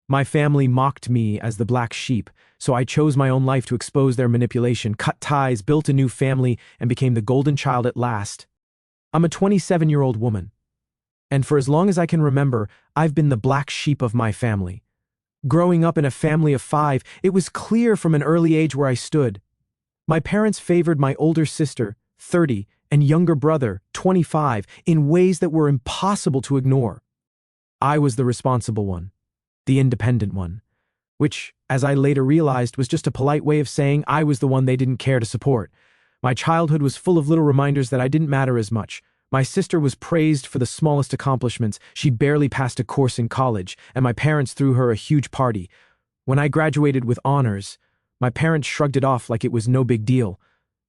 My family mocked me as the black sheep, so I chose my own life to expose their manipulation, cut ties, built a new family, and became the golden child at last. I'm a 27-year-old woman, and for as long as I can remember, I've been the black sheep of my family. Growing up in a family of 5, it was clear from an early age where I stood. My parents favored my older sister, 30, and younger brother, 25, in ways that were impossible to ignore. I was the responsible one, the independent one, which, as I later realized, was just a polite way of saying I was the one they didn't care to support. My childhood was full of little reminders that I didn't matter as much. My sister was praised for the smallest accomplishments. She barely passed a course in college, and my parents threw her a huge party. When I graduated with honors, my parents shrugged it off like it was no big deal.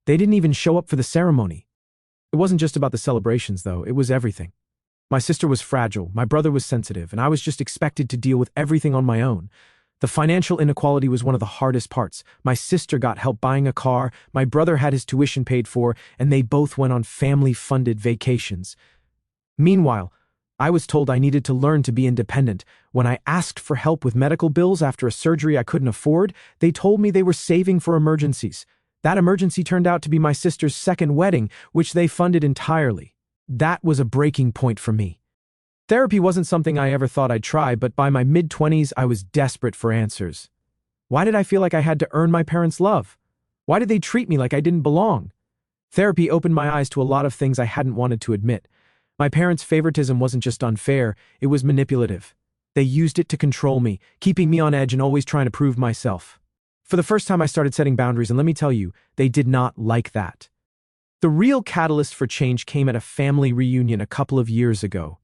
They didn't even show up for the ceremony. It wasn't just about the celebrations, though. It was everything. My sister was fragile, my brother was sensitive, and I was just expected to deal with everything on my own. The financial inequality was one of the hardest parts. My sister got help buying a car, my brother had his tuition paid for, and they both went on family-funded vacations. Meanwhile, I was told I needed to learn to be independent. When I asked for help with medical bills after a surgery I couldn't afford, they told me they were saving for emergencies. That emergency turned out to be my sister's second wedding, which they funded entirely. That was a breaking point for me. Therapy wasn't something I ever thought I'd try, but by my mid-20s, I was desperate for answers. Why did I feel like I had to earn my parents' love? Why did they treat me like I didn't belong? Therapy opened my eyes to a lot of things I hadn't wanted to admit. My parents' favoritism wasn't just unfair, it was manipulative. They used it to control me, keeping me on edge and always trying to prove myself. For the first time, I started setting boundaries, and let me tell you, they did not like that. The real catalyst for change came at a family reunion a couple of years ago.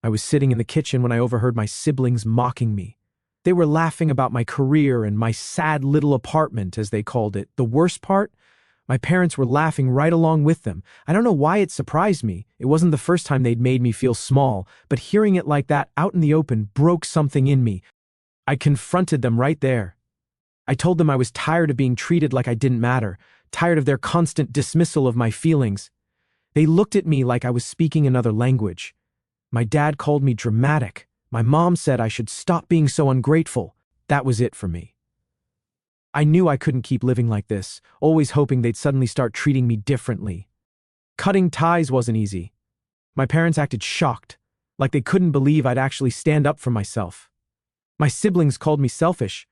I was sitting in the kitchen when I overheard my siblings mocking me. They were laughing about my career and my sad little apartment, as they called it. The worst part? My parents were laughing right along with them. I don't know why it surprised me. It wasn't the first time they'd made me feel small, but hearing it like that out in the open broke something in me. I confronted them right there. I told them I was tired of being treated like I didn't matter, tired of their constant dismissal of my feelings. They looked at me like I was speaking another language. My dad called me dramatic. My mom said I should stop being so ungrateful. That was it for me. I knew I couldn't keep living like this, always hoping they'd suddenly start treating me differently. Cutting ties wasn't easy. My parents acted shocked, like they couldn't believe I'd actually stand up for myself. My siblings called me selfish,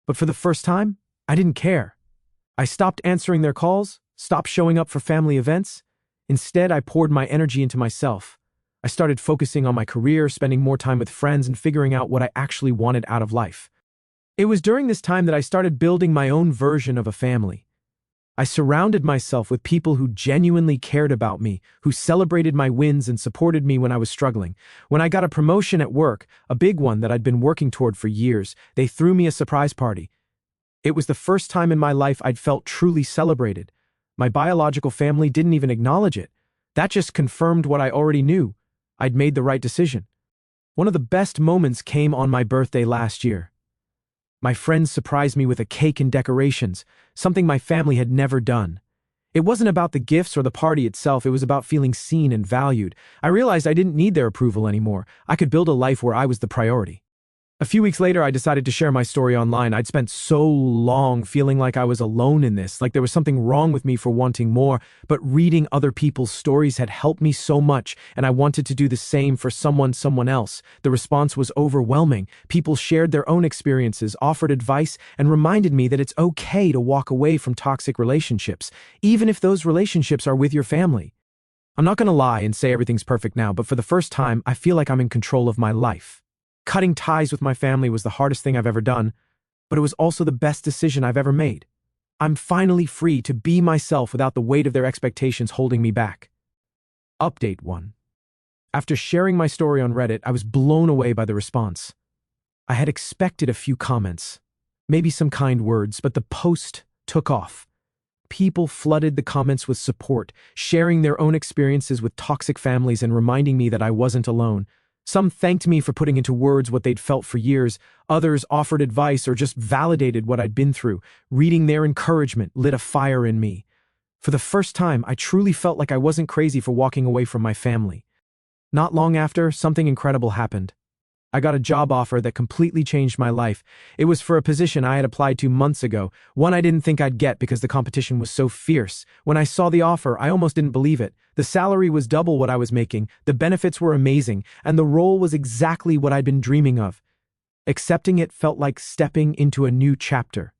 but for the first time, I didn't care. I stopped answering their calls, stopped showing up for family events. Instead, I poured my energy into myself. I started focusing on my career, spending more time with friends, and figuring out what I actually wanted out of life. It was during this time that I started building my own version of a family. I surrounded myself with people who genuinely cared about me, who celebrated my wins and supported me when I was struggling. When I got a promotion at work, a big one that I'd been working toward for years, they threw me a surprise party. It was the first time in my life I'd felt truly celebrated. My biological family didn't even acknowledge it. That just confirmed what I already knew. I'd made the right decision. One of the best moments came on my birthday last year. My friends surprised me with a cake and decorations, something my family had never done. It wasn't about the gifts or the party itself, it was about feeling seen and valued. I realized I didn't need their approval anymore. I could build a life where I was the priority. A few weeks later, I decided to share my story online. I'd spent so long feeling like I was alone in this, like there was something wrong with me for wanting more, but reading other people's stories had helped me so much, and I wanted to do the same for someone else. The response was overwhelming. People shared their own experiences, offered advice, and reminded me that it's okay to walk away from toxic relationships, even if those relationships are with your family. I'm not going to lie and say everything's perfect now, but for the first time, I feel like I'm in control of my life. Cutting ties with my family was the hardest thing I've ever done, but it was also the best decision I've ever made. I'm finally free to be myself without the weight of their expectations holding me back. Update 1. After sharing my story on Reddit, I was blown away by the response. I had expected a few comments, maybe some kind words, but the post took off. People flooded the comments with support, sharing their own experiences with toxic families and reminding me that I wasn't alone. Some thanked me for putting into words what they'd felt for years. Others offered advice or just validated what I'd been through. Reading their encouragement lit a fire in me. For the first time, I truly felt like I wasn't crazy for walking away from my family. Not long after, something incredible happened. I got a job offer that completely changed my life. It was for a position I had applied to months ago, one I didn't think I'd get because the competition was so fierce. When I saw the offer, I almost didn't believe it. The salary was double what I was making, the benefits were amazing, and the role was exactly what I'd been dreaming of. Accepting it felt like stepping into a new chapter.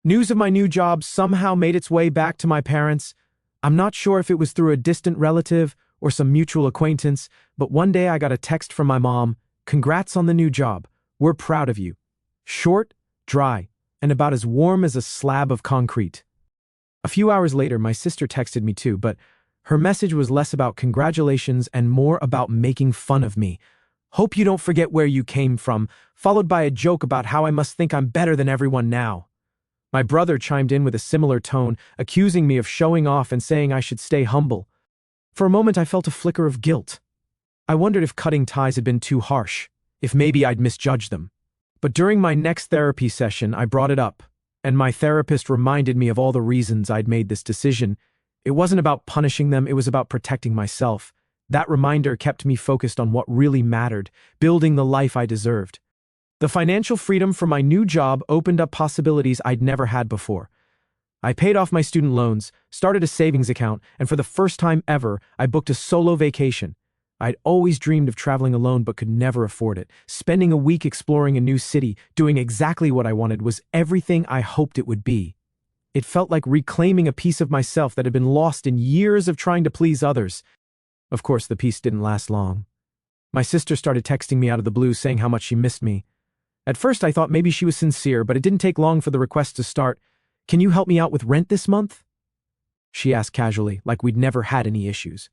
News of my new job somehow made its way back to my parents. I'm not sure if it was through a distant relative or some mutual acquaintance, but one day I got a text from my mom. "Congrats on the new job. We're proud of you." Short, dry, and about as warm as a slab of concrete. A few hours later, my sister texted me too, but her message was less about congratulations and more about making fun of me. "Hope you don't forget where you came from," followed by a joke about how I must think I'm better than everyone now. My brother chimed in with a similar tone, accusing me of showing off and saying I should stay humble. For a moment, I felt a flicker of guilt. I wondered if cutting ties had been too harsh, if maybe I'd misjudged them. But during my next therapy session, I brought it up, and my therapist reminded me of all the reasons I'd made this decision. It wasn't about punishing them, it was about protecting myself. That reminder kept me focused on what really mattered, building the life I deserved. The financial freedom from my new job opened up possibilities I'd never had before. I paid off my student loans, started a savings account, and for the first time ever, I booked a solo vacation. I'd always dreamed of traveling alone but could never afford it. Spending a week exploring a new city, doing exactly what I wanted, was everything I hoped it would be. It felt like reclaiming a piece of myself that had been lost in years of trying to please others. Of course, the peace didn't last long. My sister started texting me out of the blue saying how much she missed me. At first, I thought maybe she was sincere, but it didn't take long for the request to start. "Can you help me out with rent this month?" She asked casually, like we'd never had any issues.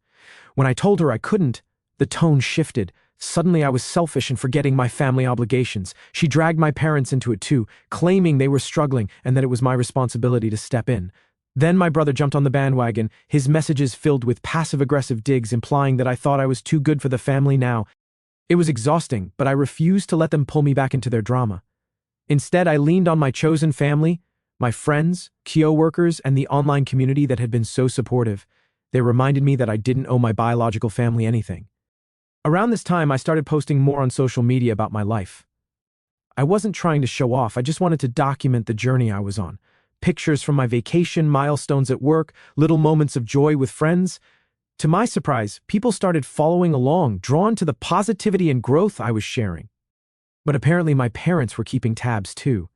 When I told her I couldn't, the tone shifted. Suddenly I was selfish and forgetting my family obligations. She dragged my parents into it too, claiming they were struggling and that it was my responsibility to step in. Then my brother jumped on the bandwagon, his messages filled with passive-aggressive digs implying that I thought I was too good for the family now. It was exhausting, but I refused to let them pull me back into their drama. Instead, I leaned on my chosen family, my friends, co-workers, and the online community that had been so supportive. They reminded me that I didn't owe my biological family anything. Around this time, I started posting more on social media about my life. I wasn't trying to show off, I just wanted to document the journey I was on. Pictures from my vacation, milestones at work, little moments of joy with friends. To my surprise, people started following along, drawn to the positivity and growth I was sharing. But apparently my parents were keeping tabs too.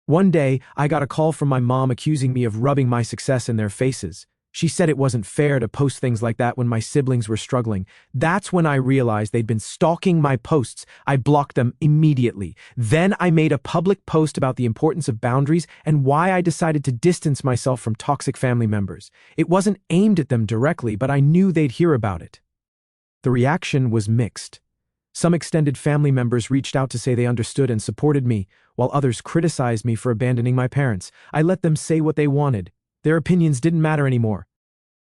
One day, I got a call from my mom accusing me of rubbing my success in their faces. She said it wasn't fair to post things like that when my siblings were struggling. That's when I realized they'd been stalking my posts. I blocked them immediately. Then I made a public post about the importance of boundaries and why I decided to distance myself from toxic family members. It wasn't aimed at them directly, but I knew they'd hear about it. The reaction was mixed. Some extended family members reached out to say they understood and supported me, while others criticized me for abandoning my parents. I let them say what they wanted. Their opinions didn't matter anymore.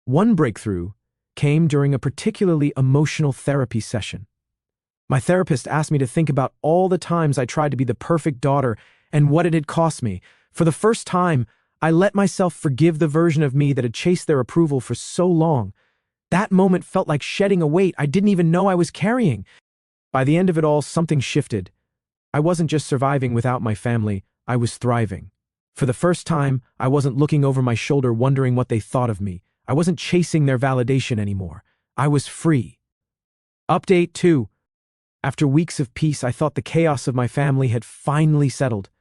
One breakthrough came during a particularly emotional therapy session. My therapist asked me to think about all the times I tried to be the perfect daughter and what it had cost me. For the first time, I let myself forgive the version of me that had chased their approval for so long. That moment felt like shedding a weight I didn't even know I was carrying. By the end of it all, something shifted. I wasn't just surviving without my family, I was thriving. For the first time, I wasn't looking over my shoulder wondering what they thought of me. I wasn't chasing their validation anymore. I was free. Update 2. After weeks of peace, I thought the chaos of my family had finally settled.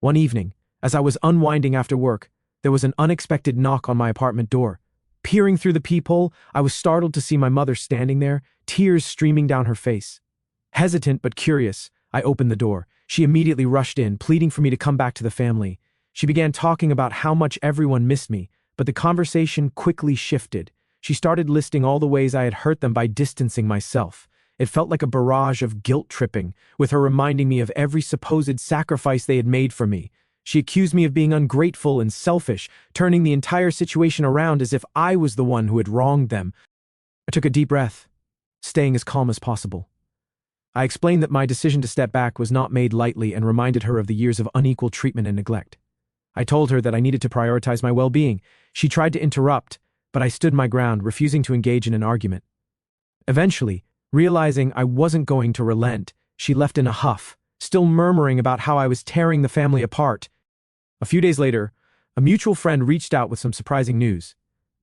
One evening, as I was unwinding after work, there was an unexpected knock on my apartment door. Peering through the peephole, I was startled to see my mother standing there, tears streaming down her face. Hesitant but curious, I opened the door. She immediately rushed in, pleading for me to come back to the family. She began talking about how much everyone missed me, but the conversation quickly shifted. She started listing all the ways I had hurt them by distancing myself. It felt like a barrage of guilt tripping, with her reminding me of every supposed sacrifice they had made for me. She accused me of being ungrateful and selfish, turning the entire situation around as if I was the one who had wronged them. I took a deep breath, staying as calm as possible. I explained that my decision to step back was not made lightly and reminded her of the years of unequal treatment and neglect. I told her that I needed to prioritize my well-being. She tried to interrupt, but I stood my ground, refusing to engage in an argument. Eventually, realizing I wasn't going to relent, She left in a huff, still murmuring about how I was tearing the family apart. A few days later, a mutual friend reached out with some surprising news.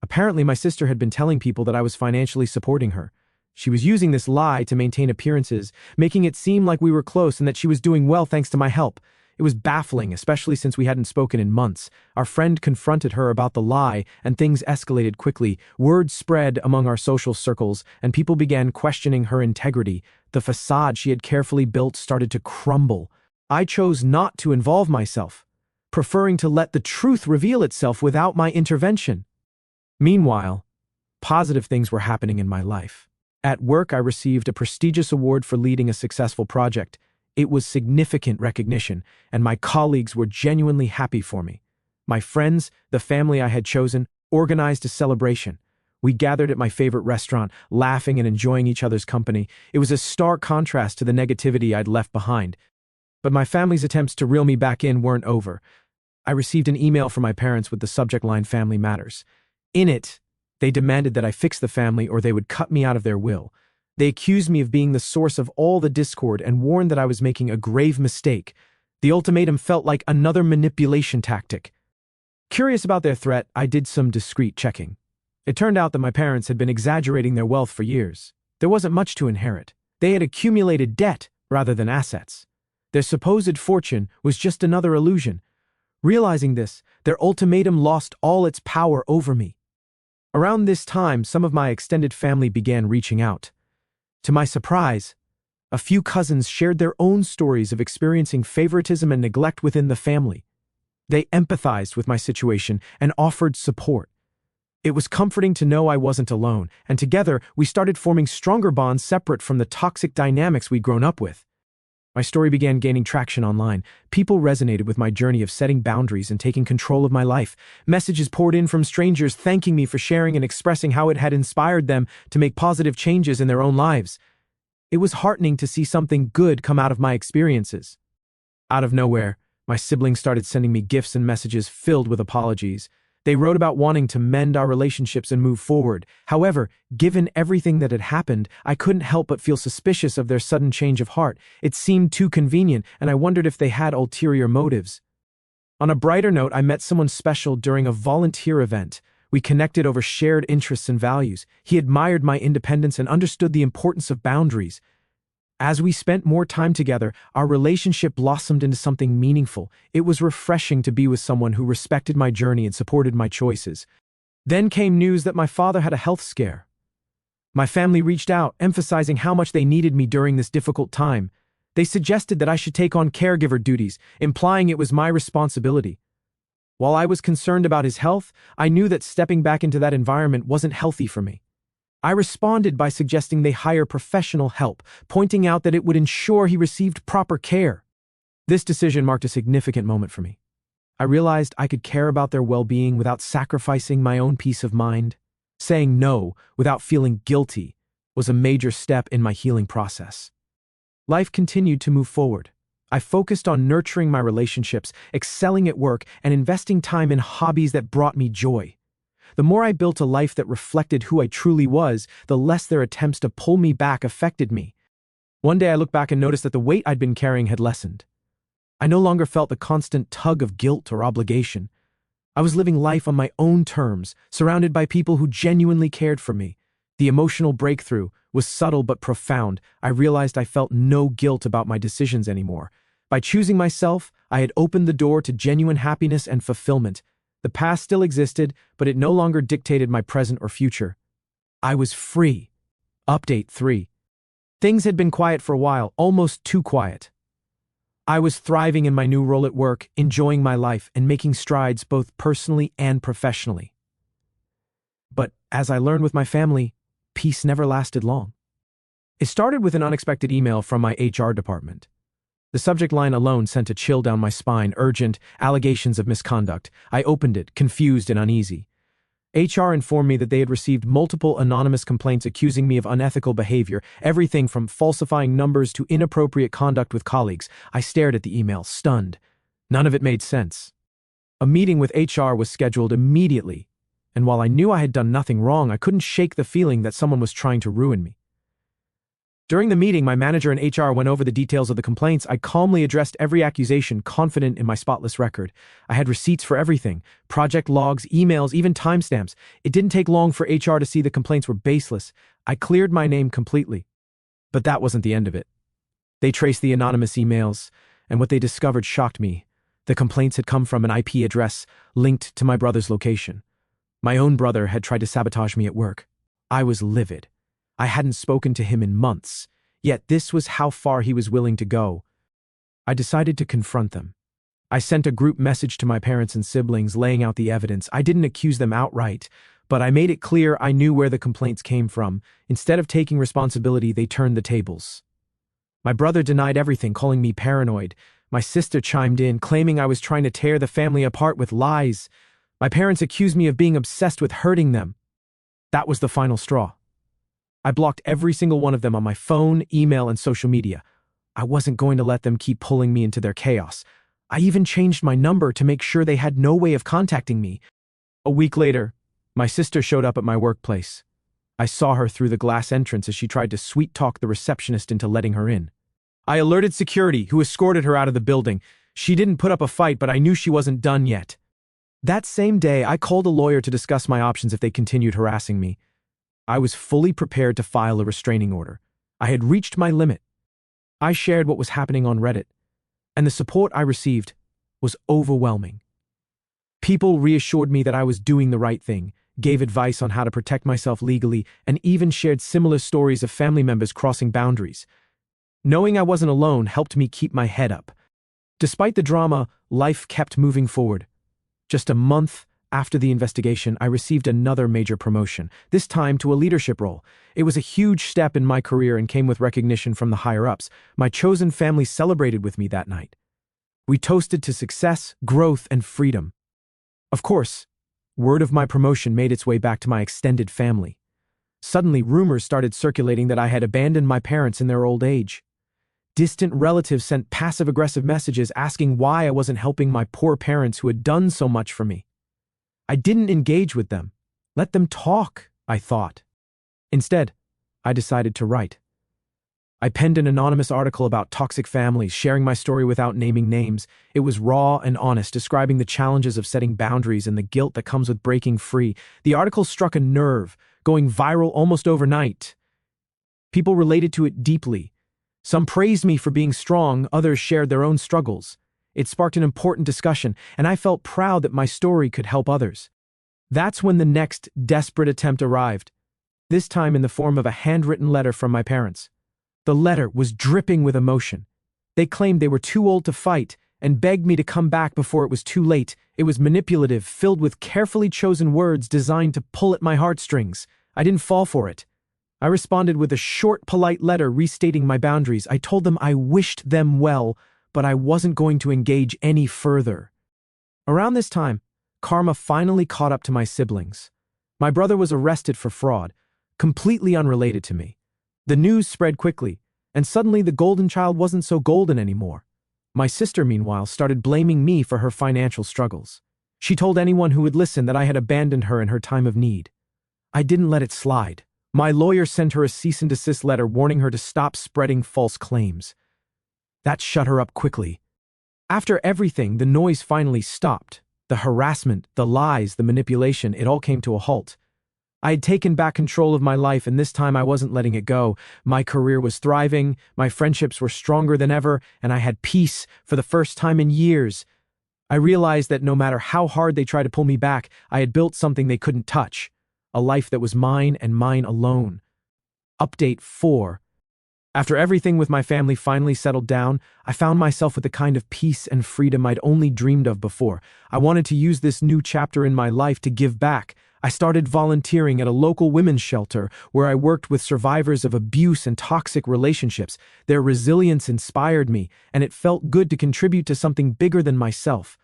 Apparently, my sister had been telling people that I was financially supporting her. She was using this lie to maintain appearances, making it seem like we were close and that she was doing well thanks to my help. It was baffling, especially since we hadn't spoken in months. Our friend confronted her about the lie, and things escalated quickly. Word spread among our social circles, and people began questioning her integrity. The facade she had carefully built started to crumble. I chose not to involve myself, preferring to let the truth reveal itself without my intervention. Meanwhile, positive things were happening in my life. At work, I received a prestigious award for leading a successful project. It was significant recognition, and my colleagues were genuinely happy for me. My friends, the family I had chosen, organized a celebration. We gathered at my favorite restaurant, laughing and enjoying each other's company. It was a stark contrast to the negativity I'd left behind. But my family's attempts to reel me back in weren't over. I received an email from my parents with the subject line "Family Matters." In it, they demanded that I fix the family or they would cut me out of their will. They accused me of being the source of all the discord and warned that I was making a grave mistake. The ultimatum felt like another manipulation tactic. Curious about their threat, I did some discreet checking. It turned out that my parents had been exaggerating their wealth for years. There wasn't much to inherit. They had accumulated debt rather than assets. Their supposed fortune was just another illusion. Realizing this, their ultimatum lost all its power over me. Around this time, some of my extended family began reaching out. To my surprise, a few cousins shared their own stories of experiencing favoritism and neglect within the family. They empathized with my situation and offered support. It was comforting to know I wasn't alone, and together we started forming stronger bonds separate from the toxic dynamics we'd grown up with. My story began gaining traction online. People resonated with my journey of setting boundaries and taking control of my life. Messages poured in from strangers thanking me for sharing and expressing how it had inspired them to make positive changes in their own lives. It was heartening to see something good come out of my experiences. Out of nowhere, my siblings started sending me gifts and messages filled with apologies. They wrote about wanting to mend our relationships and move forward. However, given everything that had happened, I couldn't help but feel suspicious of their sudden change of heart. It seemed too convenient, and I wondered if they had ulterior motives. On a brighter note, I met someone special during a volunteer event. We connected over shared interests and values. He admired my independence and understood the importance of boundaries. As we spent more time together, our relationship blossomed into something meaningful. It was refreshing to be with someone who respected my journey and supported my choices. Then came news that my father had a health scare. My family reached out, emphasizing how much they needed me during this difficult time. They suggested that I should take on caregiver duties, implying it was my responsibility. While I was concerned about his health, I knew that stepping back into that environment wasn't healthy for me. I responded by suggesting they hire professional help, pointing out that it would ensure he received proper care. This decision marked a significant moment for me. I realized I could care about their well-being without sacrificing my own peace of mind. Saying no without feeling guilty was a major step in my healing process. Life continued to move forward. I focused on nurturing my relationships, excelling at work, and investing time in hobbies that brought me joy. The more I built a life that reflected who I truly was, the less their attempts to pull me back affected me. One day I looked back and noticed that the weight I'd been carrying had lessened. I no longer felt the constant tug of guilt or obligation. I was living life on my own terms, surrounded by people who genuinely cared for me. The emotional breakthrough was subtle but profound. I realized I felt no guilt about my decisions anymore. By choosing myself, I had opened the door to genuine happiness and fulfillment. The past still existed, but it no longer dictated my present or future. I was free. Update 3. Things had been quiet for a while, almost too quiet. I was thriving in my new role at work, enjoying my life, and making strides both personally and professionally. But as I learned with my family, peace never lasted long. It started with an unexpected email from my HR department. The subject line alone sent a chill down my spine: urgent, allegations of misconduct. I opened it, confused and uneasy. HR informed me that they had received multiple anonymous complaints accusing me of unethical behavior, everything from falsifying numbers to inappropriate conduct with colleagues. I stared at the email, stunned. None of it made sense. A meeting with HR was scheduled immediately, and while I knew I had done nothing wrong, I couldn't shake the feeling that someone was trying to ruin me. During the meeting, my manager and HR went over the details of the complaints. I calmly addressed every accusation, confident in my spotless record. I had receipts for everything: project logs, emails, even timestamps. It didn't take long for HR to see the complaints were baseless. I cleared my name completely. But that wasn't the end of it. They traced the anonymous emails, and what they discovered shocked me. The complaints had come from an IP address linked to my brother's location. My own brother had tried to sabotage me at work. I was livid. I hadn't spoken to him in months, yet this was how far he was willing to go. I decided to confront them. I sent a group message to my parents and siblings laying out the evidence. I didn't accuse them outright, but I made it clear I knew where the complaints came from. Instead of taking responsibility, they turned the tables. My brother denied everything, calling me paranoid. My sister chimed in, claiming I was trying to tear the family apart with lies. My parents accused me of being obsessed with hurting them. That was the final straw. I blocked every single one of them on my phone, email, and social media. I wasn't going to let them keep pulling me into their chaos. I even changed my number to make sure they had no way of contacting me. A week later, my sister showed up at my workplace. I saw her through the glass entrance as she tried to sweet-talk the receptionist into letting her in. I alerted security, who escorted her out of the building. She didn't put up a fight, but I knew she wasn't done yet. That same day, I called a lawyer to discuss my options if they continued harassing me. I was fully prepared to file a restraining order. I had reached my limit. I shared what was happening on Reddit, and the support I received was overwhelming. People reassured me that I was doing the right thing, gave advice on how to protect myself legally, and even shared similar stories of family members crossing boundaries. Knowing I wasn't alone helped me keep my head up. Despite the drama, life kept moving forward. Just a month after the investigation, I received another major promotion, this time to a leadership role. It was a huge step in my career and came with recognition from the higher-ups. My chosen family celebrated with me that night. We toasted to success, growth, and freedom. Of course, word of my promotion made its way back to my extended family. Suddenly, rumors started circulating that I had abandoned my parents in their old age. Distant relatives sent passive-aggressive messages asking why I wasn't helping my poor parents who had done so much for me. I didn't engage with them. Let them talk, I thought. Instead, I decided to write. I penned an anonymous article about toxic families, sharing my story without naming names. It was raw and honest, describing the challenges of setting boundaries and the guilt that comes with breaking free. The article struck a nerve, going viral almost overnight. People related to it deeply. Some praised me for being strong, others shared their own struggles. It sparked an important discussion, and I felt proud that my story could help others. That's when the next desperate attempt arrived, this time in the form of a handwritten letter from my parents. The letter was dripping with emotion. They claimed they were too old to fight and begged me to come back before it was too late. It was manipulative, filled with carefully chosen words designed to pull at my heartstrings. I didn't fall for it. I responded with a short, polite letter restating my boundaries. I told them I wished them well, but I wasn't going to engage any further. Around this time, karma finally caught up to my siblings. My brother was arrested for fraud, completely unrelated to me. The news spread quickly, and suddenly the golden child wasn't so golden anymore. My sister, meanwhile, started blaming me for her financial struggles. She told anyone who would listen that I had abandoned her in her time of need. I didn't let it slide. My lawyer sent her a cease and desist letter warning her to stop spreading false claims. That shut her up quickly. After everything, the noise finally stopped. The harassment, the lies, the manipulation, it all came to a halt. I had taken back control of my life, and this time I wasn't letting it go. My career was thriving, my friendships were stronger than ever, and I had peace for the first time in years. I realized that no matter how hard they tried to pull me back, I had built something they couldn't touch. A life that was mine and mine alone. Update 4. After everything with my family finally settled down, I found myself with the kind of peace and freedom I'd only dreamed of before. I wanted to use this new chapter in my life to give back. I started volunteering at a local women's shelter where I worked with survivors of abuse and toxic relationships. Their resilience inspired me, and it felt good to contribute to something bigger than myself.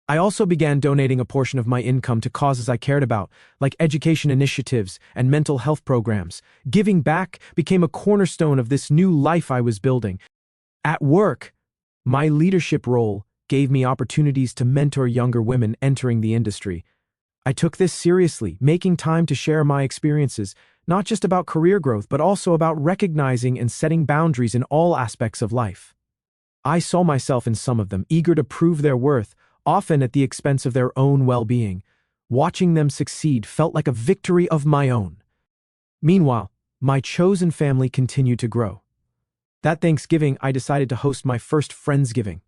I also began donating a portion of my income to causes I cared about, like education initiatives and mental health programs. Giving back became a cornerstone of this new life I was building. At work, my leadership role gave me opportunities to mentor younger women entering the industry. I took this seriously, making time to share my experiences, not just about career growth, but also about recognizing and setting boundaries in all aspects of life. I saw myself in some of them, eager to prove their worth, often at the expense of their own well-being. Watching them succeed felt like a victory of my own. Meanwhile, my chosen family continued to grow. That Thanksgiving, I decided to host my first Friendsgiving.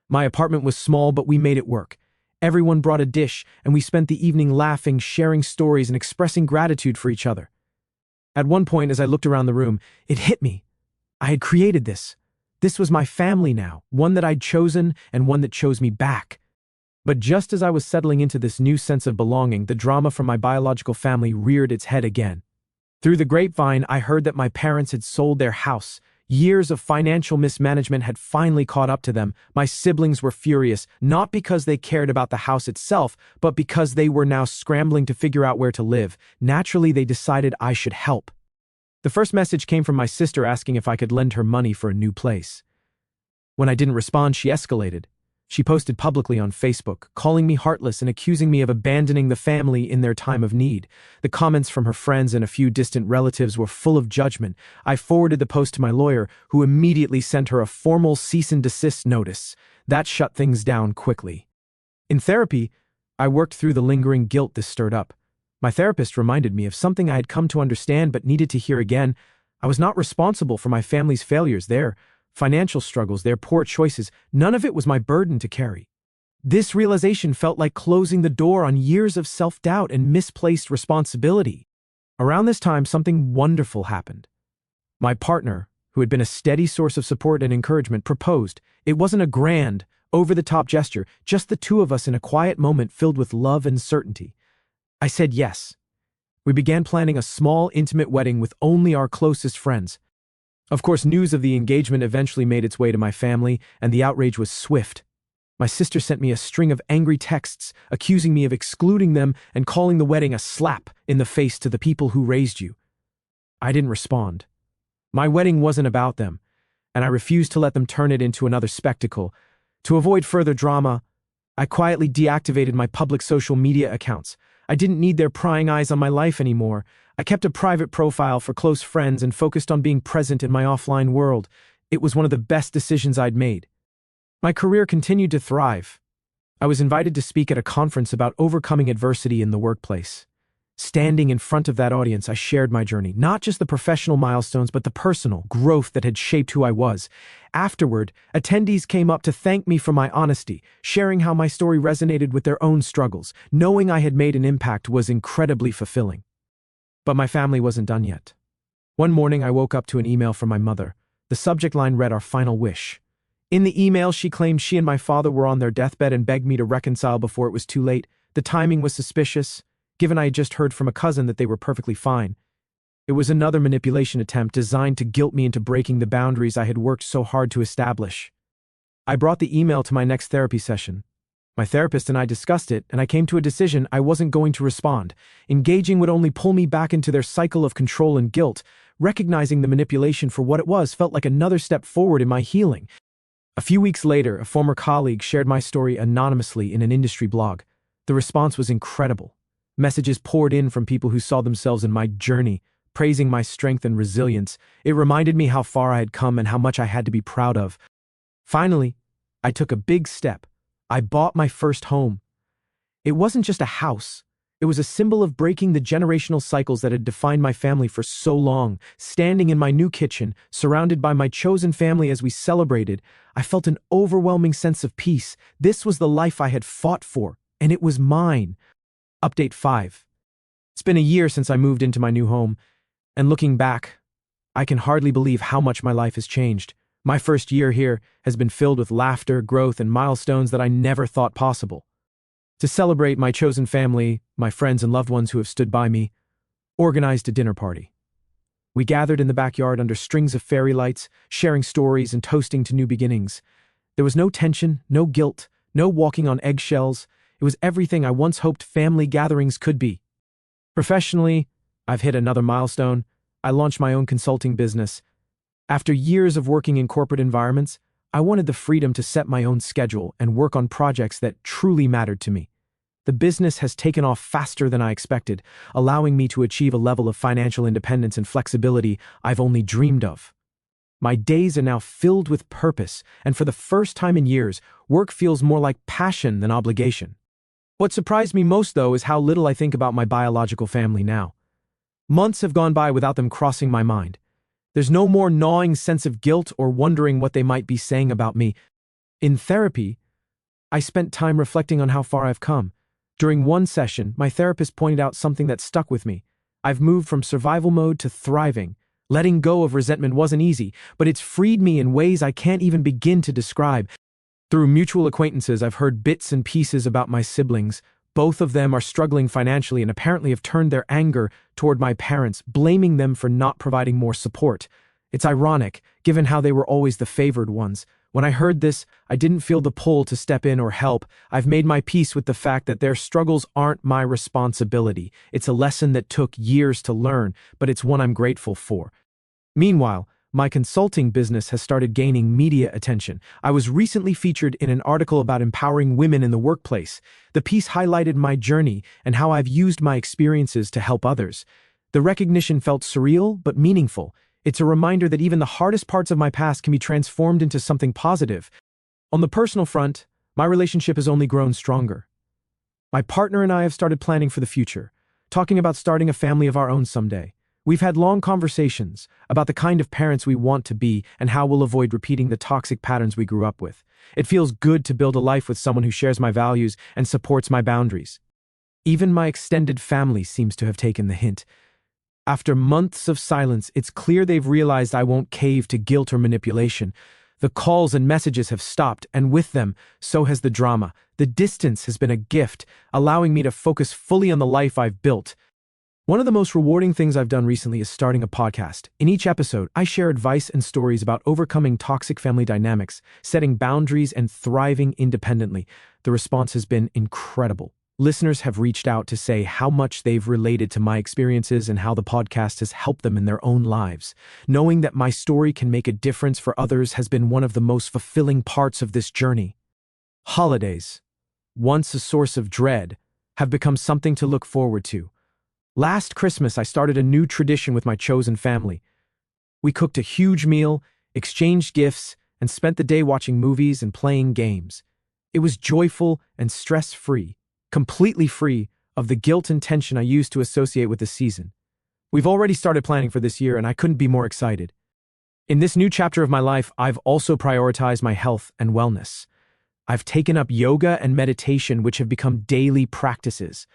My apartment was small, but we made it work. Everyone brought a dish, and we spent the evening laughing, sharing stories, and expressing gratitude for each other. At one point, as I looked around the room, it hit me. I had created this. This was my family now, one that I'd chosen and one that chose me back. But just as I was settling into this new sense of belonging, the drama from my biological family reared its head again. Through the grapevine, I heard that my parents had sold their house. Years of financial mismanagement had finally caught up to them. My siblings were furious, not because they cared about the house itself, but because they were now scrambling to figure out where to live. Naturally, they decided I should help. The first message came from my sister asking if I could lend her money for a new place. When I didn't respond, she escalated. She posted publicly on Facebook, calling me heartless and accusing me of abandoning the family in their time of need. The comments from her friends and a few distant relatives were full of judgment. I forwarded the post to my lawyer, who immediately sent her a formal cease and desist notice. That shut things down quickly. In therapy, I worked through the lingering guilt this stirred up. My therapist reminded me of something I had come to understand but needed to hear again. I was not responsible for my family's failures, their financial struggles, their poor choices. None of it was my burden to carry. This realization felt like closing the door on years of self-doubt and misplaced responsibility. Around this time, something wonderful happened. My partner, who had been a steady source of support and encouragement, proposed. It wasn't a grand, over-the-top gesture, just the two of us in a quiet moment filled with love and certainty. I said yes. We began planning a small, intimate wedding with only our closest friends. Of course, news of the engagement eventually made its way to my family, and the outrage was swift. My sister sent me a string of angry texts, accusing me of excluding them and calling the wedding a slap in the face to the people who raised you. I didn't respond. My wedding wasn't about them, and I refused to let them turn it into another spectacle. To avoid further drama, I quietly deactivated my public social media accounts. I didn't need their prying eyes on my life anymore. I kept a private profile for close friends and focused on being present in my offline world. It was one of the best decisions I'd made. My career continued to thrive. I was invited to speak at a conference about overcoming adversity in the workplace. Standing in front of that audience, I shared my journey, not just the professional milestones, but the personal growth that had shaped who I was. Afterward, attendees came up to thank me for my honesty, sharing how my story resonated with their own struggles. Knowing I had made an impact was incredibly fulfilling. But my family wasn't done yet. One morning, I woke up to an email from my mother. The subject line read, "Our final wish." In the email, she claimed she and my father were on their deathbed and begged me to reconcile before it was too late. The timing was suspicious, given I had just heard from a cousin that they were perfectly fine. It was another manipulation attempt designed to guilt me into breaking the boundaries I had worked so hard to establish. I brought the email to my next therapy session. My therapist and I discussed it, and I came to a decision: I wasn't going to respond. Engaging would only pull me back into their cycle of control and guilt. Recognizing the manipulation for what it was felt like another step forward in my healing. A few weeks later, a former colleague shared my story anonymously in an industry blog. The response was incredible. Messages poured in from people who saw themselves in my journey, praising my strength and resilience. It reminded me how far I had come and how much I had to be proud of. Finally, I took a big step. I bought my first home. It wasn't just a house. It was a symbol of breaking the generational cycles that had defined my family for so long. Standing in my new kitchen, surrounded by my chosen family as we celebrated, I felt an overwhelming sense of peace. This was the life I had fought for, and it was mine. Update 5. It's been a year since I moved into my new home, and looking back, I can hardly believe how much my life has changed. My first year here has been filled with laughter, growth, and milestones that I never thought possible. To celebrate, my chosen family, my friends and loved ones who have stood by me, organized a dinner party. We gathered in the backyard under strings of fairy lights, sharing stories and toasting to new beginnings. There was no tension, no guilt, no walking on eggshells. It was everything I once hoped family gatherings could be. Professionally, I've hit another milestone. I launched my own consulting business. After years of working in corporate environments, I wanted the freedom to set my own schedule and work on projects that truly mattered to me. The business has taken off faster than I expected, allowing me to achieve a level of financial independence and flexibility I've only dreamed of. My days are now filled with purpose, and for the first time in years, work feels more like passion than obligation. What surprised me most, though, is how little I think about my biological family now. Months have gone by without them crossing my mind. There's no more gnawing sense of guilt or wondering what they might be saying about me. In therapy, I spent time reflecting on how far I've come. During one session, my therapist pointed out something that stuck with me. I've moved from survival mode to thriving. Letting go of resentment wasn't easy, but it's freed me in ways I can't even begin to describe. Through mutual acquaintances, I've heard bits and pieces about my siblings. Both of them are struggling financially and apparently have turned their anger toward my parents, blaming them for not providing more support. It's ironic, given how they were always the favored ones. When I heard this, I didn't feel the pull to step in or help. I've made my peace with the fact that their struggles aren't my responsibility. It's a lesson that took years to learn, but it's one I'm grateful for. Meanwhile, my consulting business has started gaining media attention. I was recently featured in an article about empowering women in the workplace. The piece highlighted my journey and how I've used my experiences to help others. The recognition felt surreal but meaningful. It's a reminder that even the hardest parts of my past can be transformed into something positive. On the personal front, my relationship has only grown stronger. My partner and I have started planning for the future, talking about starting a family of our own someday. We've had long conversations about the kind of parents we want to be and how we'll avoid repeating the toxic patterns we grew up with. It feels good to build a life with someone who shares my values and supports my boundaries. Even my extended family seems to have taken the hint. After months of silence, it's clear they've realized I won't cave to guilt or manipulation. The calls and messages have stopped, and with them, so has the drama. The distance has been a gift, allowing me to focus fully on the life I've built. One of the most rewarding things I've done recently is starting a podcast. In each episode, I share advice and stories about overcoming toxic family dynamics, setting boundaries, and thriving independently. The response has been incredible. Listeners have reached out to say how much they've related to my experiences and how the podcast has helped them in their own lives. Knowing that my story can make a difference for others has been one of the most fulfilling parts of this journey. Holidays, once a source of dread, have become something to look forward to. Last Christmas, I started a new tradition with my chosen family. We cooked a huge meal, exchanged gifts, and spent the day watching movies and playing games. It was joyful and stress-free, completely free of the guilt and tension I used to associate with the season. We've already started planning for this year, and I couldn't be more excited. In this new chapter of my life, I've also prioritized my health and wellness. I've taken up yoga and meditation, which have become daily practices.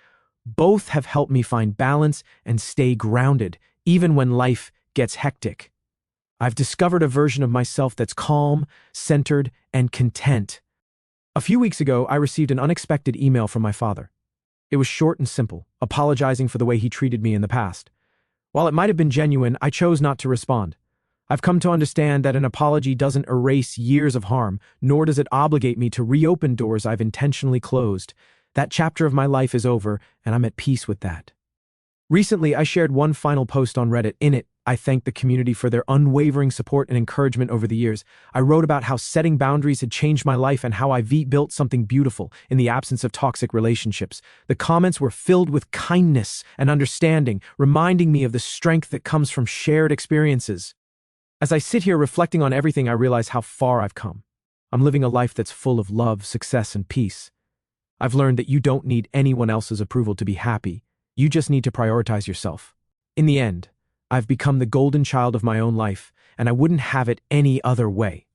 Both have helped me find balance and stay grounded, even when life gets hectic. I've discovered a version of myself that's calm, centered, and content. A few weeks ago, I received an unexpected email from my father. It was short and simple, apologizing for the way he treated me in the past. While it might have been genuine, I chose not to respond. I've come to understand that an apology doesn't erase years of harm, nor does it obligate me to reopen doors I've intentionally closed. That chapter of my life is over, and I'm at peace with that. Recently, I shared one final post on Reddit. In it, I thanked the community for their unwavering support and encouragement over the years. I wrote about how setting boundaries had changed my life and how I've built something beautiful in the absence of toxic relationships. The comments were filled with kindness and understanding, reminding me of the strength that comes from shared experiences. As I sit here reflecting on everything, I realize how far I've come. I'm living a life that's full of love, success, and peace. I've learned that you don't need anyone else's approval to be happy. You just need to prioritize yourself. In the end, I've become the golden child of my own life, and I wouldn't have it any other way.